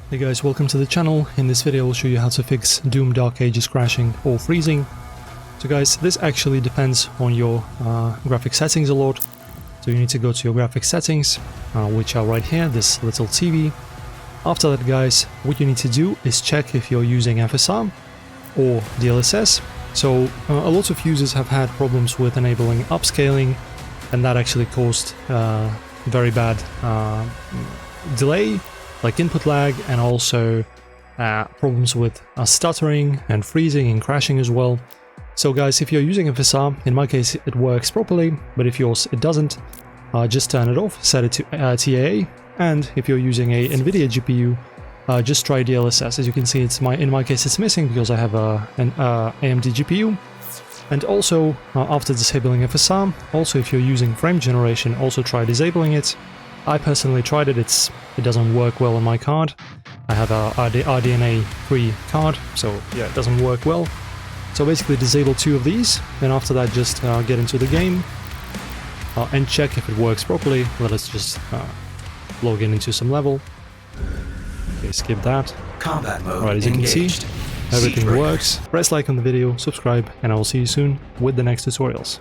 Hey guys, welcome to the channel. In this video I'll show you how to fix Doom Dark Ages crashing or freezing. So guys, this actually depends on your graphic settings a lot. So you need to go to your graphic settings, which are right here, this little TV. After that guys, what you need to do is check if you're using FSR or DLSS. So a lot of users have had problems with enabling upscaling, and that actually caused very bad delay, like input lag, and also problems with stuttering and freezing and crashing as well. So guys, if you're using FSR, in my case it works properly, but if yours it doesn't, just turn it off, set it to TAA, and if you're using a NVIDIA GPU, just try DLSS. As you can see, in my case it's missing because I have an AMD GPU. And also, after disabling FSR, also if you're using frame generation, also try disabling it. I personally tried it, it doesn't work well on my card. I have a RDNA 3 card, so yeah, it doesn't work well. So basically disable two of these, and after that just get into the game and check if it works properly. Let us just log in into some level. Okay, skip that. Combat mode Alright, as you can see, everything Siege works. Press like on the video, subscribe, and I will see you soon with the next tutorials.